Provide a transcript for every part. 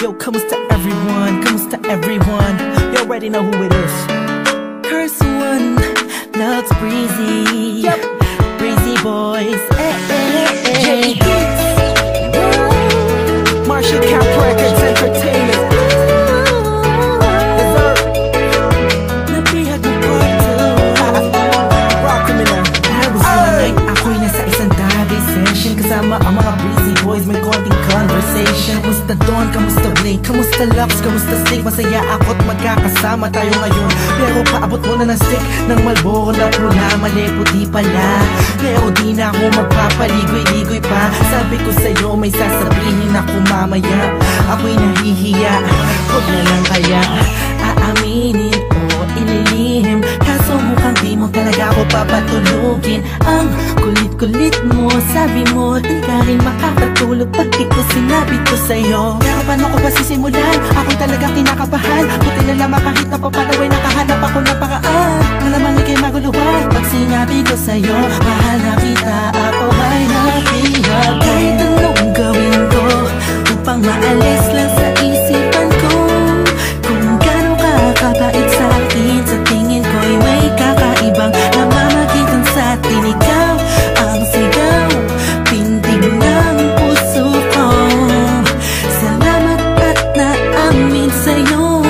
Yo, kamusta everyone? Kamusta everyone? You already know who it is. Curse one, loves Breezy. Yep, Breezy boys. J Beats, Marshall Camp Records Entertainment. Nabihag ng part 2. Rock me na. I was one night, ako'y nasa isang tabi session kasama ang mga Breezy boys, may konting conversation. Kamusta Don? Kamusta Blake? Kamusta Lux? Kamusta Snake? Masaya ako't magkakasama tayo ngayon. Pero paabot mo na ng stick ng Marlboro na pula, mali puti pala. Pero di na ako magpapaligoy-ligoy pa. Sabi ko sa'yo may sasabihin ako mamaya. Ako'y nahihiya, huwag na lang kaya aaminin o ililihim. Kaso mukhang di mo talaga ako papatulugin. Ang kulit-kulit mo, sabi mo di ka rin makakatulog pag ito sinabi ko sa'yo. Pero paano ko ba sisimulan? Ako'y talaga kinakabahan. Buti na lamang kahit na papanaway nakahanap ako ng paraan. Malamang ikay maguluhan pag sinabi ko sa'yo mahal na kita, ako ay napihat. Kahit anong gawin ko upang maalis lang sa isipan ko kung gano'n ka kabait sa akin. Sa tingin ko'y may kakaibang namamagitan sa atin. Ikaw ang sigaw, tindig ng puso ko. Salamat at naamin sa'yo,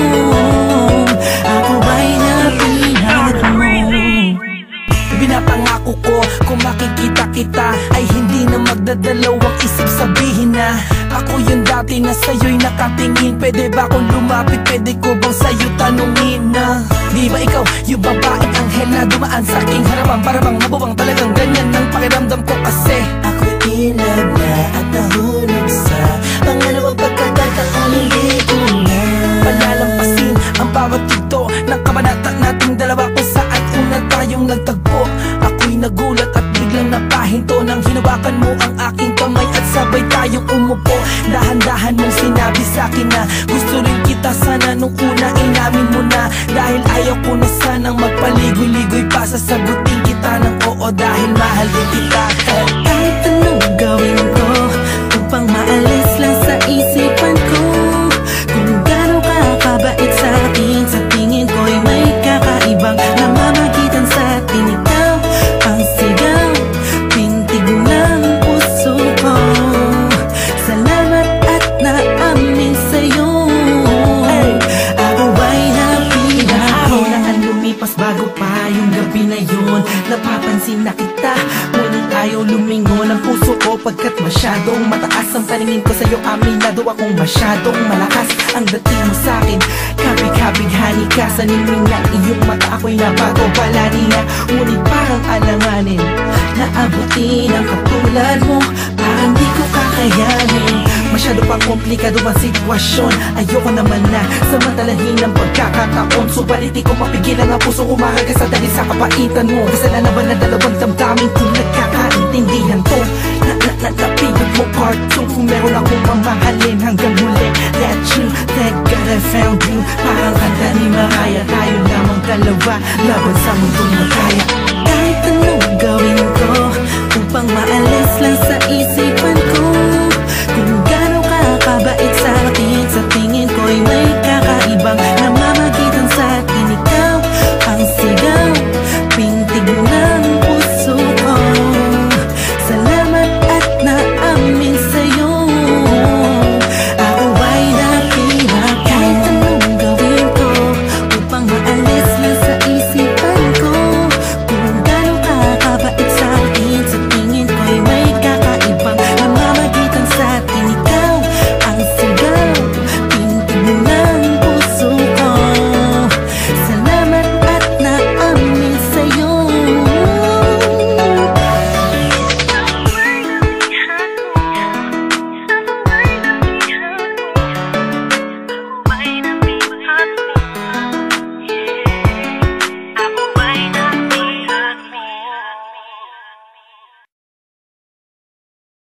ako ay napihat mo. Pinapangako ko kung makikita kita ay hindi na magdadalawang isip sabihin na ako yung dati na sa'yo'y nakatingin. Pwede ba akong lumapit? Pwede ko bang sa'yo tanungin na di ba ikaw yung babaeng anghel na dumaan sa aking harapan? Para bang mabuwang talagang ganyan ng pakiramdam ko kasi ako'y inag na at nahulog sa pangalawang pagkakataon. Hindi ko na palalampasin ang bawat ito ng kabanata nating dalawa kung saan una tayong nagtagpo. Ako'y nagulat at biglang napahinto nang hinawakan mo ang aking kamay at sabay tayong umupo. Dahan-dahan mong sinabi sa'kin na gusto rin kita sana nung una inamin mo na. Dahil ayaw ko na sanang magpaligoy-ligoy pa, sasagutin kita ng oo dahil mahal din kita. Kahit anong gawin ko upang maalis lang sa isipan ko kung gano'n ka kabait sa akin. Sa tingin ko'y may kakaibang namamagitan sa atin. Ikaw ang sigaw, pintig ng puso ko. Salamat at naamin sa'yo, ako ay napihat mo. Na ang lumipas bago pa yung gabi na yun, napapansin na kita, ngunit ayaw lumingon ang puso ko pagkat masyadong mataas ang paningin ko sa'yo. Aminado akong masyadong malakas ang dating mo sa'kin. Kabig-kabighani ka sa ningning ng iyong mata. Ako'y nabago palagi na, ngunit parang alanganin na abutin ang katulad mo. Parang di ko kakayanin, masyado pa komplikado ang sitwasyon. Ayoko naman na samantalahin ang pagkakataon, subalit di ko mapigilan ang puso umahagasa dahil sa kapaitan mo. Kasalanan ba na dalawang damdamin kung nagkakaintindihan to? Napigod mo part 2 kung meron akong mamahalin hanggang huli. That you, thank God I found you. Parang kanta ni Mariah, tayo lamang dalawa laban sa mundong magkaya.